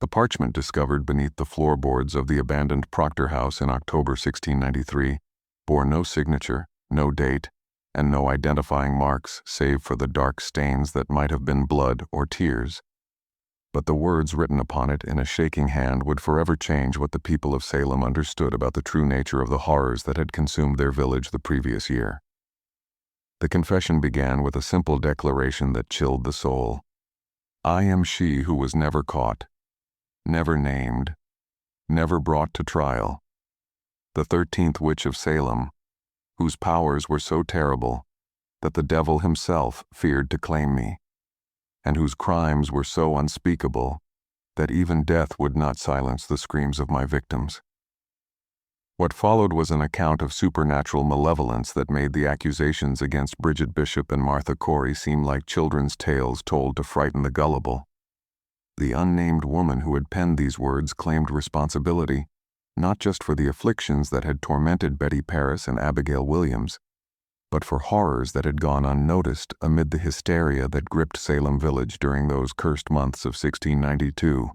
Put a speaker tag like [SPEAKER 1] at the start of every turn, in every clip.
[SPEAKER 1] The parchment discovered beneath the floorboards of the abandoned Proctor House in October 1693 bore no signature, no date, and no identifying marks save for the dark stains that might have been blood or tears. But the words written upon it in a shaking hand would forever change what the people of Salem understood about the true nature of the horrors that had consumed their village the previous year. The confession began with a simple declaration that chilled the soul. "I am she who was never caught, never named, never brought to trial. The 13th Witch of Salem, whose powers were so terrible that the devil himself feared to claim me, and whose crimes were so unspeakable that even death would not silence the screams of my victims." What followed was an account of supernatural malevolence that made the accusations against Bridget Bishop and Martha Corey seem like children's tales told to frighten the gullible. The unnamed woman who had penned these words claimed responsibility, not just for the afflictions that had tormented Betty Paris and Abigail Williams, but for horrors that had gone unnoticed amid the hysteria that gripped Salem Village during those cursed months of 1692.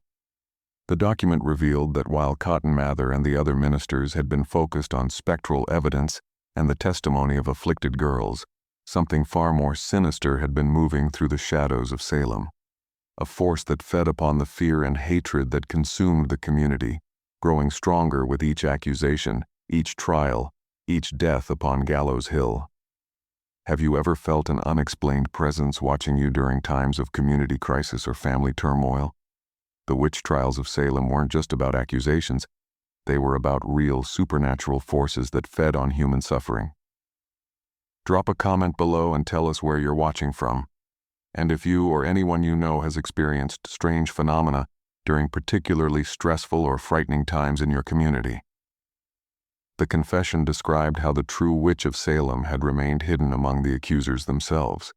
[SPEAKER 1] The document revealed that while Cotton Mather and the other ministers had been focused on spectral evidence and the testimony of afflicted girls, something far more sinister had been moving through the shadows of Salem, a force that fed upon the fear and hatred that consumed the community, growing stronger with each accusation, each trial, each death upon Gallows Hill. Have you ever felt an unexplained presence watching you during times of community crisis or family turmoil? The witch trials of Salem weren't just about accusations, they were about real supernatural forces that fed on human suffering. Drop a comment below and tell us where you're watching from, and if you or anyone you know has experienced strange phenomena during particularly stressful or frightening times in your community. The confession described how the true Witch of Salem had remained hidden among the accusers themselves,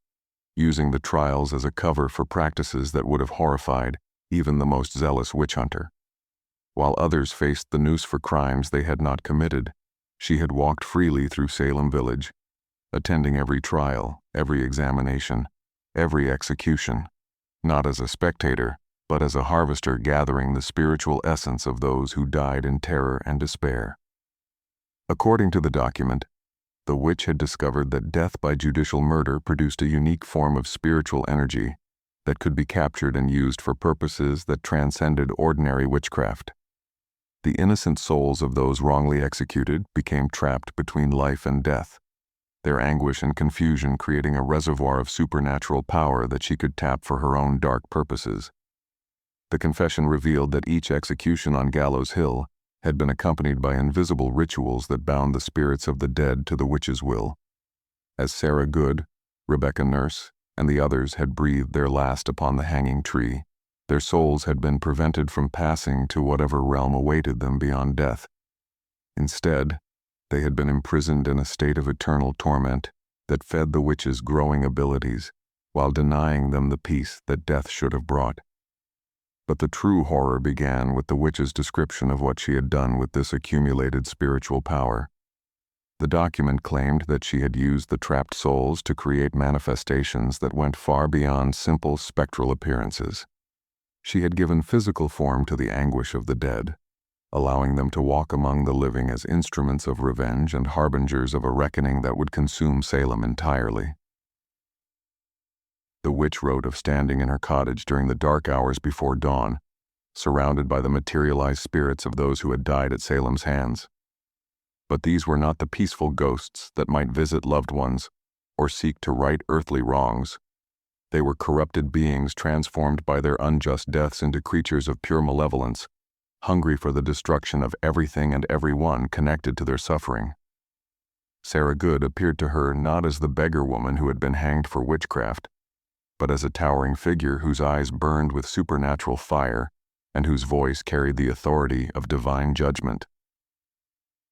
[SPEAKER 1] using the trials as a cover for practices that would have horrified even the most zealous witch hunter. While others faced the noose for crimes they had not committed, she had walked freely through Salem Village, attending every trial, every examination, every execution, not as a spectator, but as a harvester gathering the spiritual essence of those who died in terror and despair. According to the document, the witch had discovered that death by judicial murder produced a unique form of spiritual energy that could be captured and used for purposes that transcended ordinary witchcraft. The innocent souls of those wrongly executed became trapped between life and death, their anguish and confusion creating a reservoir of supernatural power that she could tap for her own dark purposes. The confession revealed that each execution on Gallows Hill had been accompanied by invisible rituals that bound the spirits of the dead to the witch's will. As Sarah Good, Rebecca Nurse, and the others had breathed their last upon the hanging tree, their souls had been prevented from passing to whatever realm awaited them beyond death. Instead, they had been imprisoned in a state of eternal torment that fed the witch's growing abilities while denying them the peace that death should have brought. But the true horror began with the witch's description of what she had done with this accumulated spiritual power. The document claimed that she had used the trapped souls to create manifestations that went far beyond simple spectral appearances. She had given physical form to the anguish of the dead, allowing them to walk among the living as instruments of revenge and harbingers of a reckoning that would consume Salem entirely. The witch wrote of standing in her cottage during the dark hours before dawn, surrounded by the materialized spirits of those who had died at Salem's hands. But these were not the peaceful ghosts that might visit loved ones or seek to right earthly wrongs. They were corrupted beings transformed by their unjust deaths into creatures of pure malevolence, hungry for the destruction of everything and everyone connected to their suffering. Sarah Good appeared to her not as the beggar woman who had been hanged for witchcraft, but as a towering figure whose eyes burned with supernatural fire and whose voice carried the authority of divine judgment.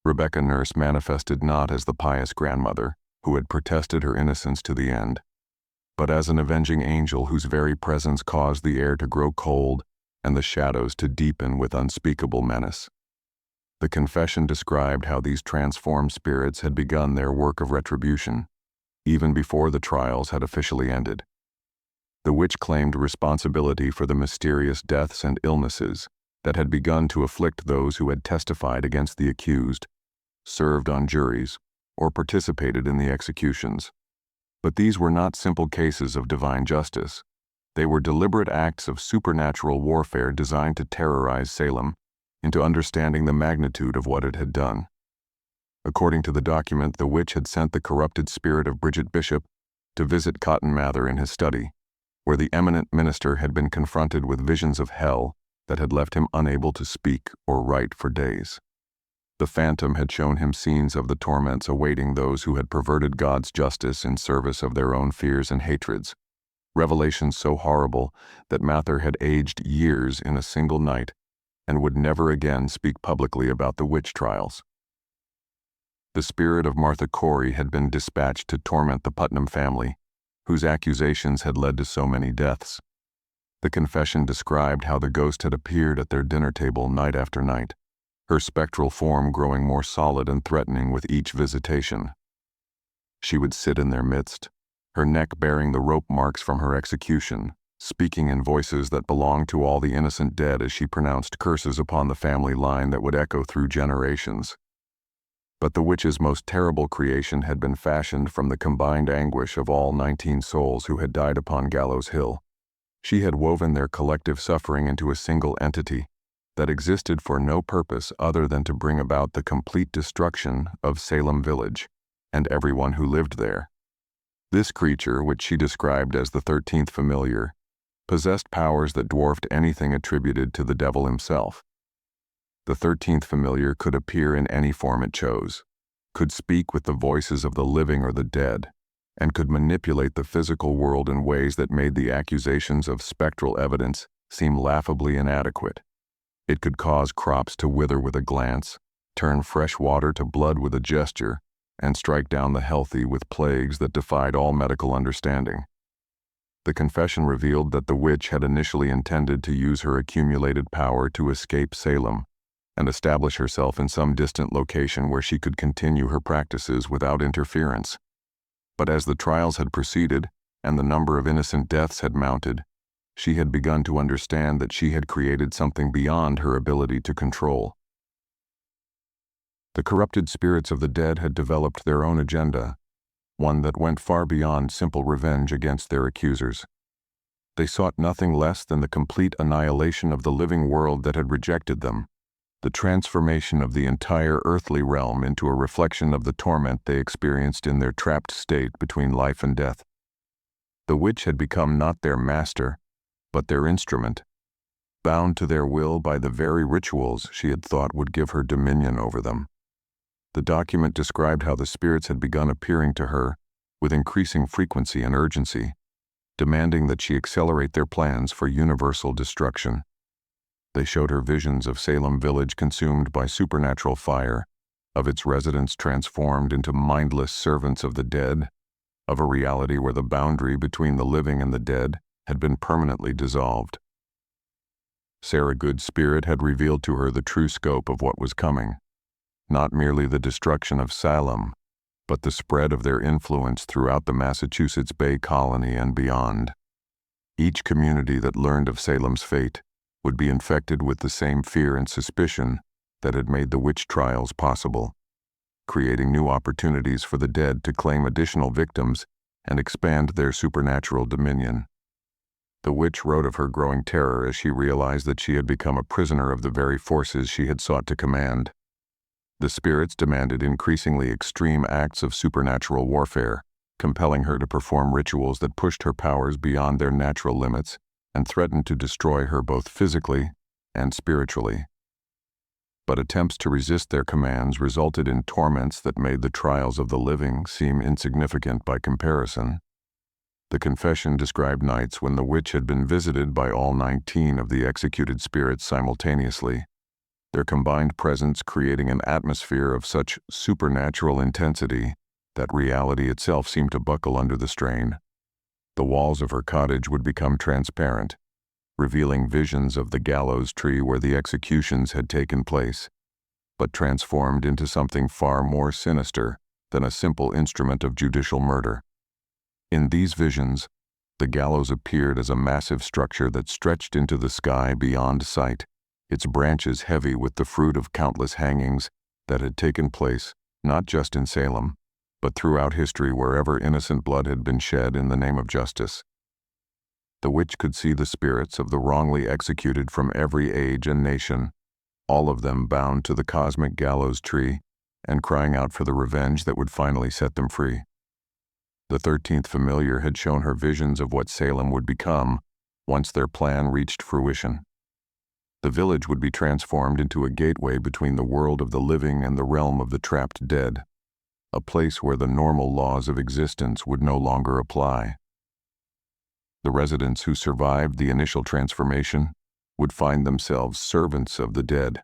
[SPEAKER 1] Rebecca Nurse manifested not as the pious grandmother who had protested her innocence to the end, but as an avenging angel whose very presence caused the air to grow cold and the shadows to deepen with unspeakable menace. The confession described how these transformed spirits had begun their work of retribution, even before the trials had officially ended. The witch claimed responsibility for the mysterious deaths and illnesses that had begun to afflict those who had testified against the accused, served on juries, or participated in the executions. But these were not simple cases of divine justice. They were deliberate acts of supernatural warfare designed to terrorize Salem into understanding the magnitude of what it had done. According to the document, the witch had sent the corrupted spirit of Bridget Bishop to visit Cotton Mather in his study, where the eminent minister had been confronted with visions of hell that had left him unable to speak or write for days. The phantom had shown him scenes of the torments awaiting those who had perverted God's justice in service of their own fears and hatreds, revelations so horrible that Mather had aged years in a single night and would never again speak publicly about the witch trials. The spirit of Martha Corey had been dispatched to torment the Putnam family, whose accusations had led to so many deaths. The confession described how the ghost had appeared at their dinner table night after night, her spectral form growing more solid and threatening with each visitation. She would sit in their midst, her neck bearing the rope marks from her execution, speaking in voices that belonged to all the innocent dead as she pronounced curses upon the family line that would echo through generations. But the witch's most terrible creation had been fashioned from the combined anguish of all 19 souls who had died upon Gallows Hill. She had woven their collective suffering into a single entity that existed for no purpose other than to bring about the complete destruction of Salem Village and everyone who lived there. This creature, which she described as the 13th Familiar, possessed powers that dwarfed anything attributed to the devil himself. The 13th Familiar could appear in any form it chose, could speak with the voices of the living or the dead, and could manipulate the physical world in ways that made the accusations of spectral evidence seem laughably inadequate. It could cause crops to wither with a glance, turn fresh water to blood with a gesture, and strike down the healthy with plagues that defied all medical understanding. The confession revealed that the witch had initially intended to use her accumulated power to escape Salem and establish herself in some distant location where she could continue her practices without interference. But as the trials had proceeded and the number of innocent deaths had mounted, she had begun to understand that she had created something beyond her ability to control. The corrupted spirits of the dead had developed their own agenda, one that went far beyond simple revenge against their accusers. They sought nothing less than the complete annihilation of the living world that had rejected them, the transformation of the entire earthly realm into a reflection of the torment they experienced in their trapped state between life and death. The witch had become not their master, but their instrument, bound to their will by the very rituals she had thought would give her dominion over them. The document described how the spirits had begun appearing to her with increasing frequency and urgency, demanding that she accelerate their plans for universal destruction. They showed her visions of Salem Village consumed by supernatural fire, of its residents transformed into mindless servants of the dead, of a reality where the boundary between the living and the dead had been permanently dissolved. Sarah Good's spirit had revealed to her the true scope of what was coming, not merely the destruction of Salem, but the spread of their influence throughout the Massachusetts Bay Colony and beyond. Each community that learned of Salem's fate would be infected with the same fear and suspicion that had made the witch trials possible, creating new opportunities for the dead to claim additional victims and expand their supernatural dominion. The witch wrote of her growing terror as she realized that she had become a prisoner of the very forces she had sought to command. The spirits demanded increasingly extreme acts of supernatural warfare, compelling her to perform rituals that pushed her powers beyond their natural limits and threatened to destroy her both physically and spiritually. But attempts to resist their commands resulted in torments that made the trials of the living seem insignificant by comparison. The confession described nights when the witch had been visited by all 19 of the executed spirits simultaneously, their combined presence creating an atmosphere of such supernatural intensity that reality itself seemed to buckle under the strain. The walls of her cottage would become transparent, revealing visions of the gallows tree where the executions had taken place, but transformed into something far more sinister than a simple instrument of judicial murder. In these visions, The gallows appeared as a massive structure that stretched into the sky beyond sight, its branches heavy with the fruit of countless hangings that had taken place not just in Salem, but throughout history wherever innocent blood had been shed in the name of justice. The witch could see the spirits of the wrongly executed from every age and nation, all of them bound to the cosmic gallows tree and crying out for the revenge that would finally set them free. The 13th Familiar had shown her visions of what Salem would become once their plan reached fruition. The village would be transformed into a gateway between the world of the living and the realm of the trapped dead, a place where the normal laws of existence would no longer apply. The residents who survived the initial transformation would find themselves servants of the dead,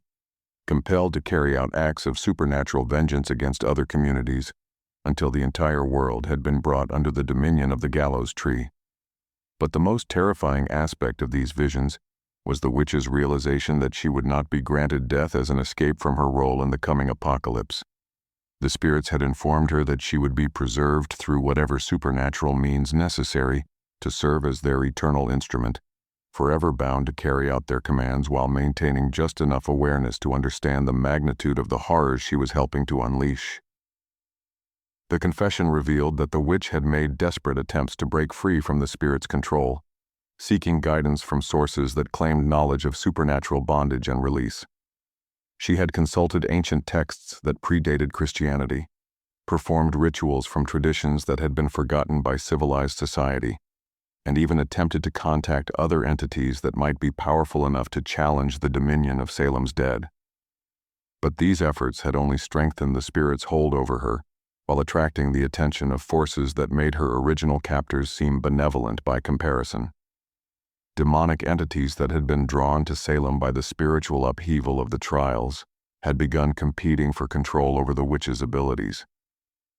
[SPEAKER 1] compelled to carry out acts of supernatural vengeance against other communities until the entire world had been brought under the dominion of the gallows tree. But the most terrifying aspect of these visions was the witch's realization that she would not be granted death as an escape from her role in the coming apocalypse. The spirits had informed her that she would be preserved through whatever supernatural means necessary to serve as their eternal instrument, forever bound to carry out their commands while maintaining just enough awareness to understand the magnitude of the horrors she was helping to unleash. The confession revealed that the witch had made desperate attempts to break free from the spirit's control, seeking guidance from sources that claimed knowledge of supernatural bondage and release. She had consulted ancient texts that predated Christianity, performed rituals from traditions that had been forgotten by civilized society, and even attempted to contact other entities that might be powerful enough to challenge the dominion of Salem's dead. But these efforts had only strengthened the spirit's hold over her, while attracting the attention of forces that made her original captors seem benevolent by comparison. Demonic entities that had been drawn to Salem by the spiritual upheaval of the trials had begun competing for control over the witch's abilities,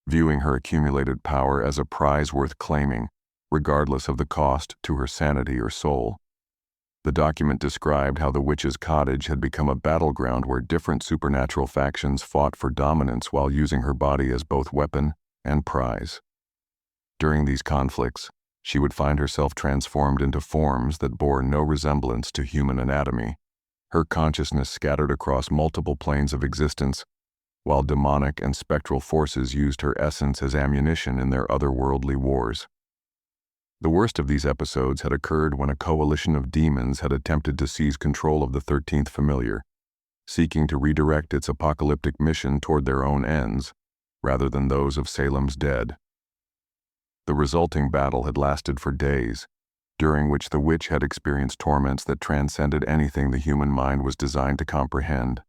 [SPEAKER 1] viewing her accumulated power as a prize worth claiming, regardless of the cost to her sanity or soul. The document described how the witch's cottage had become a battleground where different supernatural factions fought for dominance while using her body as both weapon and prize. During these conflicts, she would find herself transformed into forms that bore no resemblance to human anatomy, her consciousness scattered across multiple planes of existence, while demonic and spectral forces used her essence as ammunition in their otherworldly wars. The worst of these episodes had occurred when a coalition of demons had attempted to seize control of the 13th Familiar, seeking to redirect its apocalyptic mission toward their own ends, rather than those of Salem's dead. The resulting battle had lasted for days, during which the witch had experienced torments that transcended anything the human mind was designed to comprehend.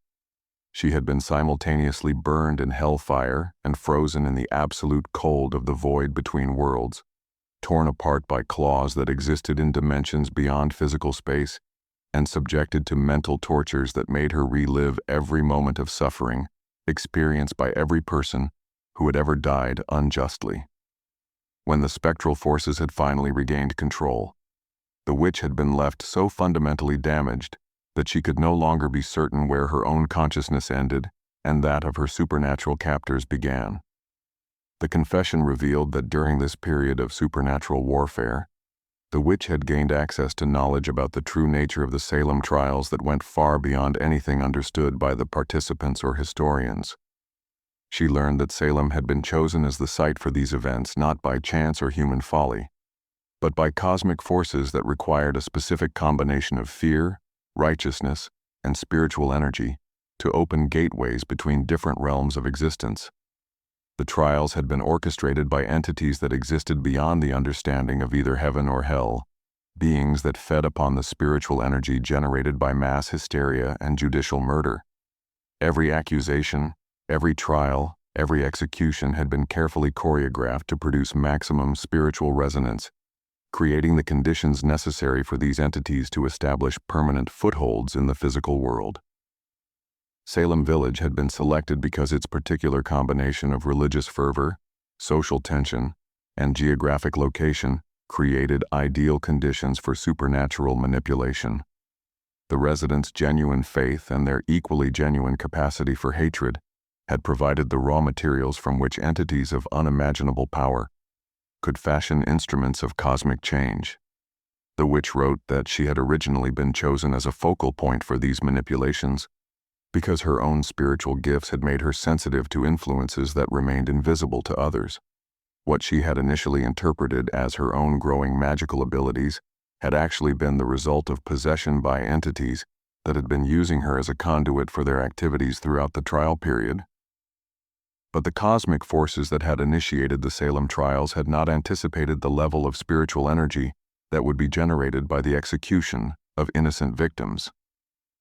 [SPEAKER 1] She had been simultaneously burned in hellfire and frozen in the absolute cold of the void between worlds, torn apart by claws that existed in dimensions beyond physical space, and subjected to mental tortures that made her relive every moment of suffering experienced by every person who had ever died unjustly. When the spectral forces had finally regained control, the witch had been left so fundamentally damaged that she could no longer be certain where her own consciousness ended and that of her supernatural captors began. The confession revealed that during this period of supernatural warfare, the witch had gained access to knowledge about the true nature of the Salem trials that went far beyond anything understood by the participants or historians. She learned that Salem had been chosen as the site for these events not by chance or human folly, but by cosmic forces that required a specific combination of fear, righteousness, and spiritual energy to open gateways between different realms of existence. The trials had been orchestrated by entities that existed beyond the understanding of either heaven or hell, beings that fed upon the spiritual energy generated by mass hysteria and judicial murder. Every accusation, every trial, every execution had been carefully choreographed to produce maximum spiritual resonance, creating the conditions necessary for these entities to establish permanent footholds in the physical world. Salem Village had been selected because its particular combination of religious fervor, social tension, and geographic location created ideal conditions for supernatural manipulation. The residents' genuine faith and their equally genuine capacity for hatred had provided the raw materials from which entities of unimaginable power could fashion instruments of cosmic change. The witch wrote that she had originally been chosen as a focal point for these manipulations because her own spiritual gifts had made her sensitive to influences that remained invisible to others. What she had initially interpreted as her own growing magical abilities had actually been the result of possession by entities that had been using her as a conduit for their activities throughout the trial period. But the cosmic forces that had initiated the Salem trials had not anticipated the level of spiritual energy that would be generated by the execution of innocent victims.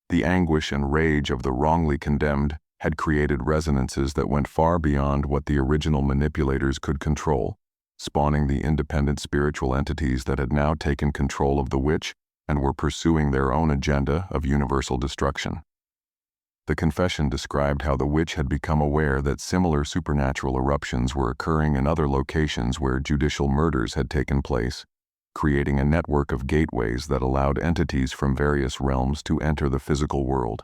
[SPEAKER 1] The anguish and rage of the wrongly condemned had created resonances that went far beyond what the original manipulators could control, spawning the independent spiritual entities that had now taken control of the witch and were pursuing their own agenda of universal destruction. The confession described how the witch had become aware that similar supernatural eruptions were occurring in other locations where judicial murders had taken place, creating a network of gateways that allowed entities from various realms to enter the physical world.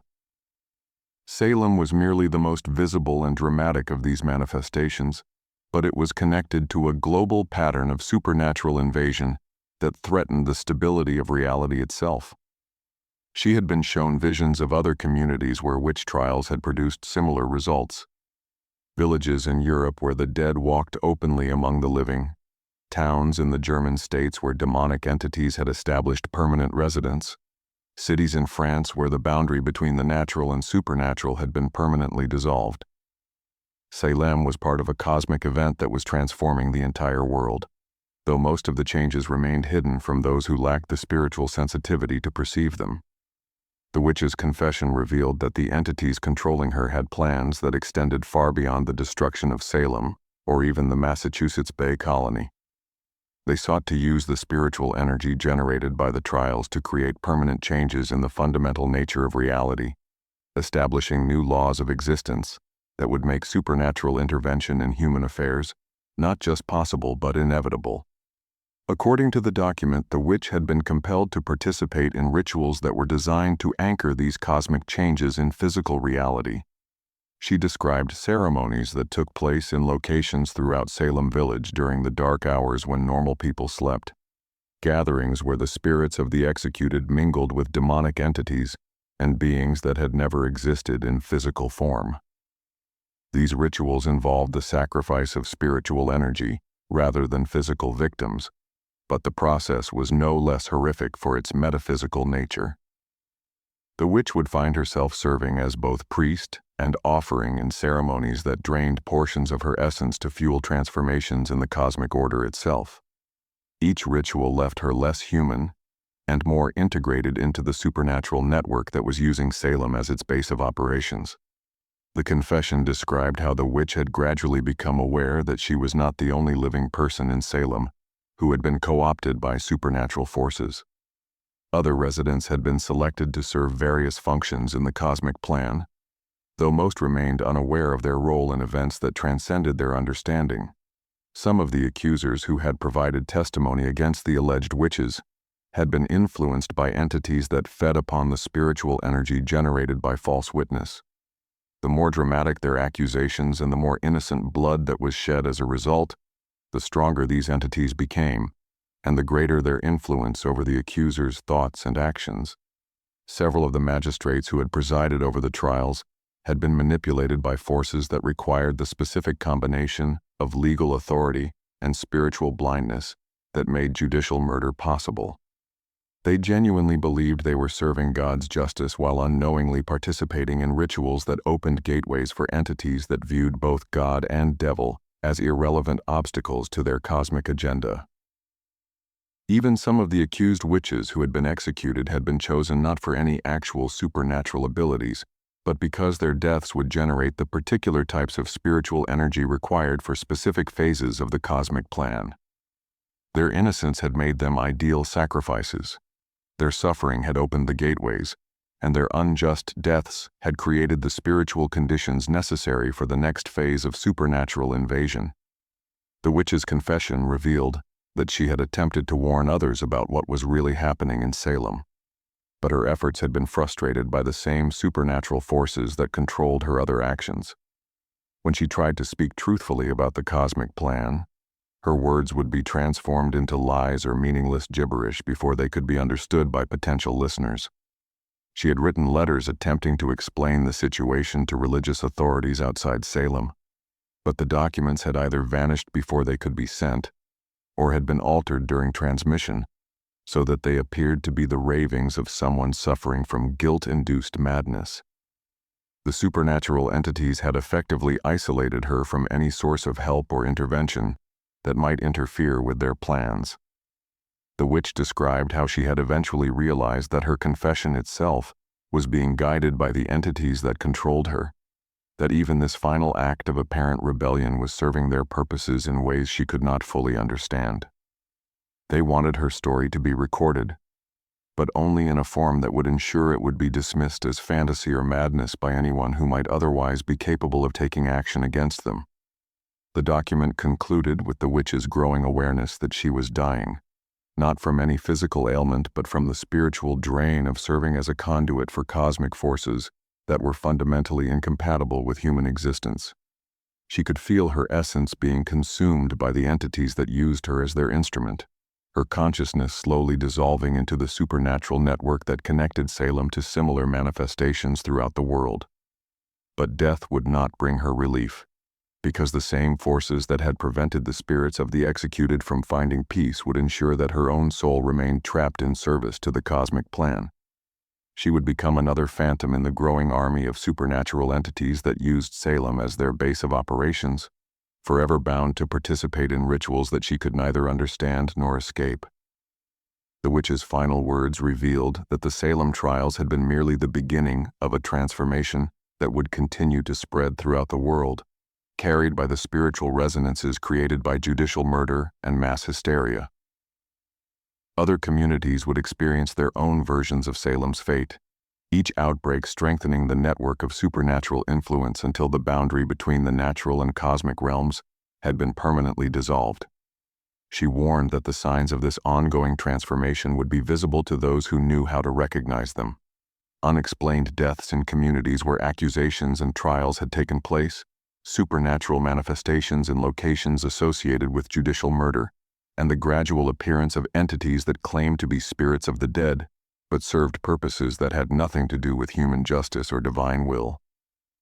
[SPEAKER 1] Salem was merely the most visible and dramatic of these manifestations, but it was connected to a global pattern of supernatural invasion that threatened the stability of reality itself. She had been shown visions of other communities where witch trials had produced similar results. Villages in Europe where the dead walked openly among the living, towns in the German states where demonic entities had established permanent residence, cities in France where the boundary between the natural and supernatural had been permanently dissolved. Salem was part of a cosmic event that was transforming the entire world, though most of the changes remained hidden from those who lacked the spiritual sensitivity to perceive them. The witch's confession revealed that the entities controlling her had plans that extended far beyond the destruction of Salem or even the Massachusetts Bay Colony. They sought to use the spiritual energy generated by the trials to create permanent changes in the fundamental nature of reality, establishing new laws of existence that would make supernatural intervention in human affairs not just possible but inevitable. According to the document, the witch had been compelled to participate in rituals that were designed to anchor these cosmic changes in physical reality. She described ceremonies that took place in locations throughout Salem Village during the dark hours when normal people slept, gatherings where the spirits of the executed mingled with demonic entities and beings that had never existed in physical form. These rituals involved the sacrifice of spiritual energy rather than physical victims, but the process was no less horrific for its metaphysical nature. The witch would find herself serving as both priest and offering in ceremonies that drained portions of her essence to fuel transformations in the cosmic order itself. Each ritual left her less human and more integrated into the supernatural network that was using Salem as its base of operations. The confession described how the witch had gradually become aware that she was not the only living person in Salem who had been co-opted by supernatural forces. Other residents had been selected to serve various functions in the cosmic plan, though most remained unaware of their role in events that transcended their understanding. Some of the accusers who had provided testimony against the alleged witches had been influenced by entities that fed upon the spiritual energy generated by false witness. The more dramatic their accusations and the more innocent blood that was shed as a result, the stronger these entities became, and the greater their influence over the accusers' thoughts and actions. Several of the magistrates who had presided over the trials had been manipulated by forces that required the specific combination of legal authority and spiritual blindness that made judicial murder possible. They genuinely believed they were serving God's justice while unknowingly participating in rituals that opened gateways for entities that viewed both God and devil as irrelevant obstacles to their cosmic agenda. Even some of the accused witches who had been executed had been chosen not for any actual supernatural abilities, but because their deaths would generate the particular types of spiritual energy required for specific phases of the cosmic plan. Their innocence had made them ideal sacrifices. Their suffering had opened the gateways, and their unjust deaths had created the spiritual conditions necessary for the next phase of supernatural invasion. The witch's confession revealed that she had attempted to warn others about what was really happening in Salem, but her efforts had been frustrated by the same supernatural forces that controlled her other actions. When she tried to speak truthfully about the cosmic plan, Her words would be transformed into lies or meaningless gibberish before they could be understood by potential listeners. She had written letters attempting to explain the situation to religious authorities outside Salem, but the documents had either vanished before they could be sent, or had been altered during transmission, so that they appeared to be the ravings of someone suffering from guilt-induced madness. The supernatural entities had effectively isolated her from any source of help or intervention that might interfere with their plans. The witch described how she had eventually realized that her confession itself was being guided by the entities that controlled her, that even this final act of apparent rebellion was serving their purposes in ways she could not fully understand. They wanted her story to be recorded, but only in a form that would ensure it would be dismissed as fantasy or madness by anyone who might otherwise be capable of taking action against them. The document concluded with the witch's growing awareness that she was dying, not from any physical ailment but from the spiritual drain of serving as a conduit for cosmic forces that were fundamentally incompatible with human existence. She could feel her essence being consumed by the entities that used her as their instrument, her consciousness slowly dissolving into the supernatural network that connected Salem to similar manifestations throughout the world. But death would not bring her relief, because the same forces that had prevented the spirits of the executed from finding peace would ensure that her own soul remained trapped in service to the cosmic plan. She would become another phantom in the growing army of supernatural entities that used Salem as their base of operations, forever bound to participate in rituals that she could neither understand nor escape. The witch's final words revealed that the Salem trials had been merely the beginning of a transformation that would continue to spread throughout the world, carried by the spiritual resonances created by judicial murder and mass hysteria. Other communities would experience their own versions of Salem's fate, each outbreak strengthening the network of supernatural influence until the boundary between the natural and cosmic realms had been permanently dissolved. She warned that the signs of this ongoing transformation would be visible to those who knew how to recognize them. Unexplained deaths in communities where accusations and trials had taken place, supernatural manifestations in locations associated with judicial murder, and the gradual appearance of entities that claimed to be spirits of the dead, but served purposes that had nothing to do with human justice or divine will.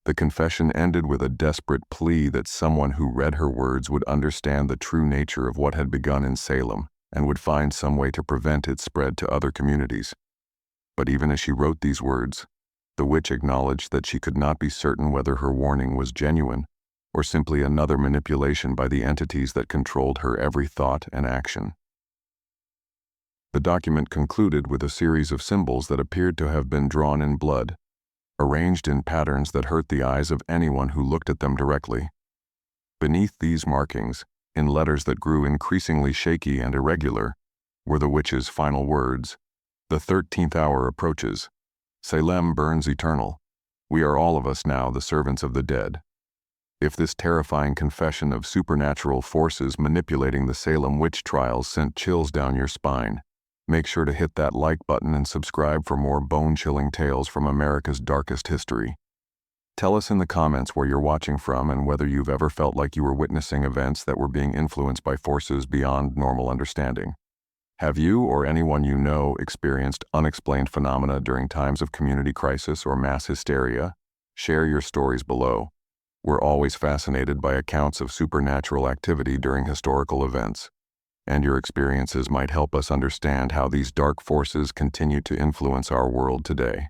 [SPEAKER 1] The confession ended with a desperate plea that someone who read her words would understand the true nature of what had begun in Salem and would find some way to prevent its spread to other communities. But even as she wrote these words, the witch acknowledged that she could not be certain whether her warning was genuine or simply another manipulation by the entities that controlled her every thought and action. The document concluded with a series of symbols that appeared to have been drawn in blood, arranged in patterns that hurt the eyes of anyone who looked at them directly. Beneath these markings, in letters that grew increasingly shaky and irregular, were the witch's final words: "The 13th hour approaches. Salem burns eternal. We are all of us now the servants of the dead." If this terrifying confession of supernatural forces manipulating the Salem witch trials sent chills down your spine, make sure to hit that like button and subscribe for more bone-chilling tales from America's darkest history. Tell us in the comments where you're watching from and whether you've ever felt like you were witnessing events that were being influenced by forces beyond normal understanding. Have you or anyone you know experienced unexplained phenomena during times of community crisis or mass hysteria? Share your stories below. We're always fascinated by accounts of supernatural activity during historical events, and your experiences might help us understand how these dark forces continue to influence our world today.